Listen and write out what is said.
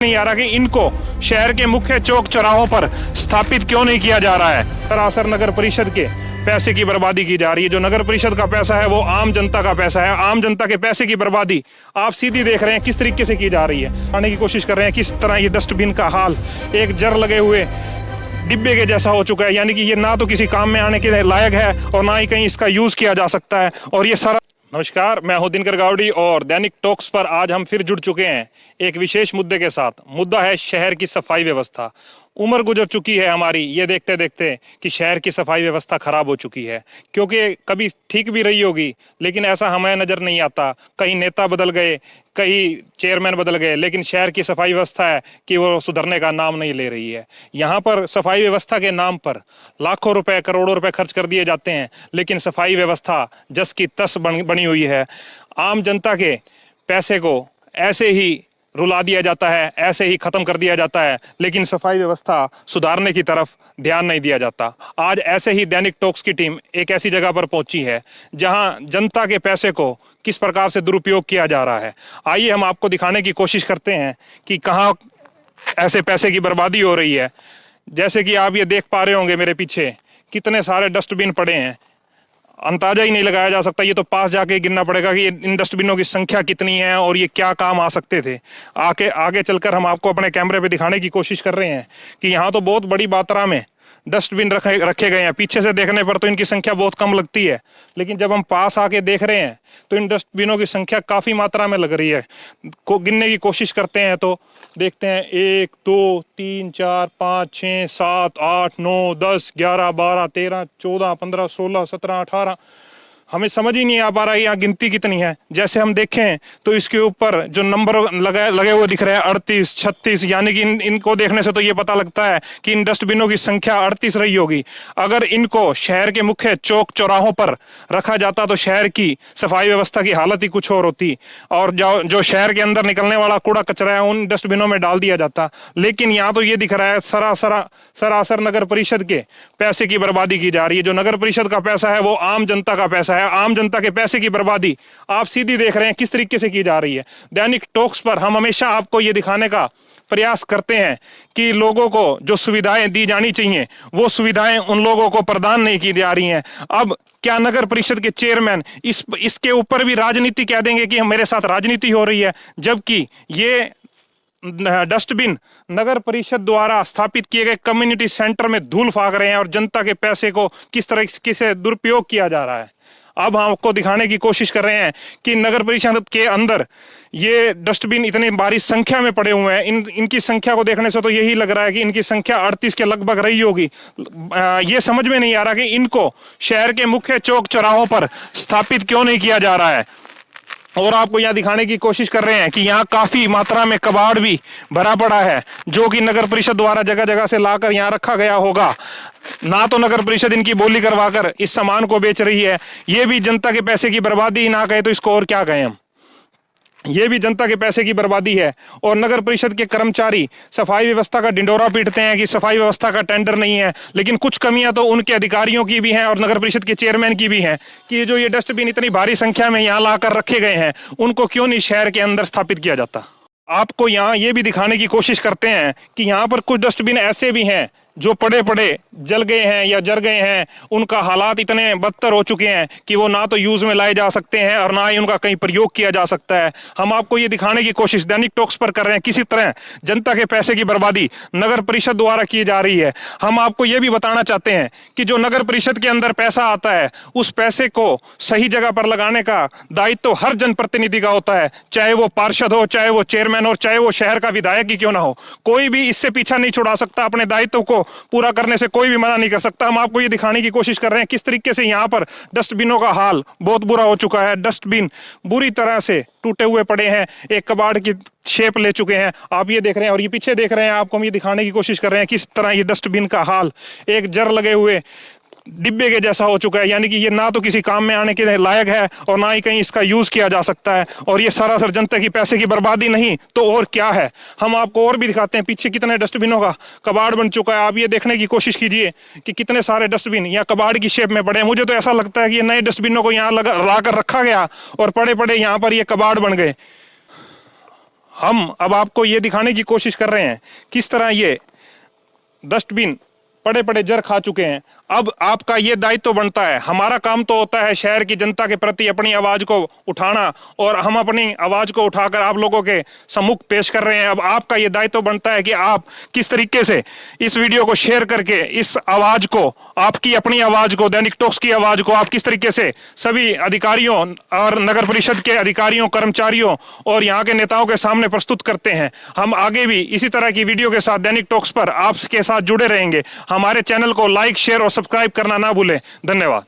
नहीं आ रहा कि इनको शहर के मुख्य चौक चौराहों पर स्थापित क्यों नहीं किया जा रहा है। सरासर नगर परिषद के पैसे की बर्बादी की जा रही है। जो नगर परिषद का पैसा है वो आम जनता का पैसा है। आम जनता के पैसे की बर्बादी आप सीधी देख रहे हैं किस तरीके से की जा रही है। आने की कोशिश कर रहे हैं किस तरह ये डस्टबिन का हाल एक जर लगे हुए डिब्बे के जैसा हो चुका है। यानी कि ये ना तो किसी काम में आने के लायक है और ना ही कहीं इसका यूज किया जा सकता है। और ये सारा नमस्कार, मैं हूं दिनकर गावड़ी और दैनिक टॉक्स पर आज हम फिर जुड़ चुके हैं एक विशेष मुद्दे के साथ। मुद्दा है शहर की सफाई व्यवस्था। उम्र गुजर चुकी है हमारी ये देखते देखते कि शहर की सफाई व्यवस्था खराब हो चुकी है, क्योंकि कभी ठीक भी रही होगी लेकिन ऐसा हमें नज़र नहीं आता। कहीं नेता बदल गए, कई चेयरमैन बदल गए, लेकिन शहर की सफाई व्यवस्था है कि वो सुधरने का नाम नहीं ले रही है। यहाँ पर सफाई व्यवस्था के नाम पर लाखों रुपए करोड़ों रुपए खर्च कर दिए जाते हैं, लेकिन सफाई व्यवस्था जस की तस बनी हुई है। आम जनता के पैसे को ऐसे ही रुला दिया जाता है, ऐसे ही खत्म कर दिया जाता है, लेकिन सफाई व्यवस्था सुधारने की तरफ ध्यान नहीं दिया जाता। आज ऐसे ही दैनिक टॉक्स की टीम एक ऐसी जगह पर पहुंची है जहां जनता के पैसे को किस प्रकार से दुरुपयोग किया जा रहा है। आइए हम आपको दिखाने की कोशिश करते हैं कि कहाँ ऐसे पैसे की बर्बादी हो रही है। जैसे कि आप ये देख पा रहे होंगे मेरे पीछे कितने सारे डस्टबिन पड़े हैं, अंदाजा ही नहीं लगाया जा सकता। ये तो पास जाके गिनना पड़ेगा कि इन डस्टबिनों की संख्या कितनी है और ये क्या काम आ सकते थे। आगे चलकर हम आपको अपने कैमरे पे दिखाने की कोशिश कर रहे हैं कि यहाँ तो बहुत बड़ी मात्रा में डस्टबिन रखे गए हैं। पीछे से देखने पर तो इनकी संख्या बहुत कम लगती है, लेकिन जब हम पास आके देख रहे हैं तो इन डस्टबिनों की संख्या काफ़ी मात्रा में लग रही है। गिनने की कोशिश करते हैं तो देखते हैं 1 2 3 4 5 6 7 8 9 10 11 12 13 14 15 16 17 18। हमें समझ ही नहीं आ पा रहा है यहाँ गिनती कितनी है। जैसे हम देखें तो इसके ऊपर जो नंबर लगे हुए दिख रहे हैं 38 36, यानी कि इनको देखने से तो ये पता लगता है कि इन डस्टबिनों की संख्या 38 रही होगी। अगर इनको शहर के मुख्य चौक चौराहों पर रखा जाता तो शहर की सफाई व्यवस्था की हालत ही कुछ और होती और जो शहर के अंदर निकलने वाला कूड़ा कचरा है उन डस्टबिनों में डाल दिया जाता। लेकिन यहाँ तो ये दिख रहा है सरासर नगर परिषद के पैसे की बर्बादी की जा रही है। जो नगर परिषद का पैसा है वो आम जनता का पैसा है। आम जनता के पैसे की बर्बादी आप सीधी देख रहे हैं किस तरीके से की जा रही है। दैनिक टॉक्स पर हम हमेशा आपको ये दिखाने का प्रयास करते हैं कि लोगों को जो सुविधाएं दी जानी चाहिए वो सुविधाएं उन लोगों को प्रदान नहीं की जा रही हैं। अब क्या नगर परिषद के चेयरमैन इसके ऊपर भी राजनीति कह देंगे कि मेरे साथ राजनीति हो रही है, जबकि ये डस्टबिन नगर परिषद द्वारा स्थापित किए गए कम्युनिटी सेंटर में धूल फाक रहे हैं और जनता के पैसे को किस तरह से दुरुपयोग किया जा रहा है। अब हम आपको दिखाने की कोशिश कर रहे हैं कि नगर परिषद के अंदर ये डस्टबिन इतने भारी संख्या में पड़े हुए हैं। इनकी संख्या को देखने से तो यही लग रहा है कि इनकी संख्या 38 के लगभग रही होगी। ये समझ में नहीं आ रहा कि इनको शहर के मुख्य चौक चौराहों पर स्थापित क्यों नहीं किया जा रहा है। और आपको यहाँ दिखाने की कोशिश कर रहे हैं कि यहाँ काफी मात्रा में कबाड़ भी भरा पड़ा है, जो कि नगर परिषद द्वारा जगह जगह से लाकर यहाँ रखा गया होगा। ना तो नगर परिषद इनकी बोली करवाकर इस सामान को बेच रही है। ये भी जनता के पैसे की बर्बादी ही ना कहे तो इसको और क्या कहें हम। ये भी जनता के पैसे की बर्बादी है। और नगर परिषद के कर्मचारी सफाई व्यवस्था का ढिंडोरा पीटते हैं कि सफाई व्यवस्था का टेंडर नहीं है, लेकिन कुछ कमियां तो उनके अधिकारियों की भी हैं और नगर परिषद के चेयरमैन की भी हैं कि जो ये डस्टबिन इतनी भारी संख्या में यहाँ लाकर रखे गए हैं उनको क्यों नहीं शहर के अंदर स्थापित किया जाता। आपको यहाँ ये भी दिखाने की कोशिश करते हैं कि यहाँ पर कुछ डस्टबिन ऐसे भी हैं जो पड़े पड़े जल गए हैं या जर गए हैं। उनका हालात इतने बदतर हो चुके हैं कि वो ना तो यूज में लाए जा सकते हैं और ना ही उनका कहीं प्रयोग किया जा सकता है। हम आपको ये दिखाने की कोशिश दैनिक टॉक्स पर कर रहे हैं किसी तरह जनता के पैसे की बर्बादी नगर परिषद द्वारा की जा रही है। हम आपको ये भी बताना चाहते हैं कि जो नगर परिषद के अंदर पैसा आता है उस पैसे को सही जगह पर लगाने का दायित्व तो हर जनप्रतिनिधि का होता है, चाहे वो पार्षद हो, चाहे वो चेयरमैन हो, चाहे वो शहर का विधायक ही क्यों ना हो। कोई भी इससे पीछा नहीं छुड़ा सकता। अपने दायित्व को पूरा करने से कोई भी मना नहीं कर सकता। हम आपको ये दिखाने की कोशिश कर रहे हैं किस तरीके से यहाँ पर डस्टबिनों का हाल बहुत बुरा हो चुका है। डस्टबिन बुरी तरह से टूटे हुए पड़े हैं, एक कबाड़ की शेप ले चुके हैं। आप ये देख रहे हैं और ये पीछे देख रहे हैं। आपको हम ये दिखाने की कोशिश कर रहे हैं किस तरह ये डस्टबिन का हाल एक जर लगे हुए डिब्बे के जैसा हो चुका है। यानी कि ये ना तो किसी काम में आने के लायक है और ना ही कहीं इसका यूज किया जा सकता है। और ये सरासर जनता की पैसे की बर्बादी नहीं तो और क्या है। हम आपको और भी दिखाते हैं पीछे कितने डस्टबिनों का कबाड़ बन चुका है। आप ये देखने की कोशिश कीजिए कि कितने सारे डस्टबिन यहाँ कबाड़ की शेप में पड़े हैं। मुझे तो ऐसा लगता है कि ये नए डस्टबिनों को यहाँ ला कर रखा गया और पड़े पड़े यहाँ पर ये कबाड़ बन गए। हम अब आपको ये दिखाने की कोशिश कर रहे हैं किस तरह ये डस्टबिन पड़े पड़े जर खा चुके हैं। अब आपका ये दायित्व बनता है, हमारा काम तो होता है शहर की जनता के प्रति अपनी आवाज को उठाना, और हम अपनी आवाज को उठाकर आप लोगों के सम्मुख पेश कर रहे हैं। अब आपका ये दायित्व बनता है कि आप किस तरीके से इस वीडियो को शेयर करके इस आवाज को, आपकी अपनी आवाज को, दैनिक टॉक्स की आवाज को आप किस तरीके से सभी अधिकारियों और नगर परिषद के अधिकारियों, कर्मचारियों और यहाँ के नेताओं के सामने प्रस्तुत करते हैं। हम आगे भी इसी तरह की वीडियो के साथ दैनिक टॉक्स पर आपके साथ जुड़े रहेंगे। हमारे चैनल को लाइक, शेयर और सब्सक्राइब करना ना भूलें। धन्यवाद।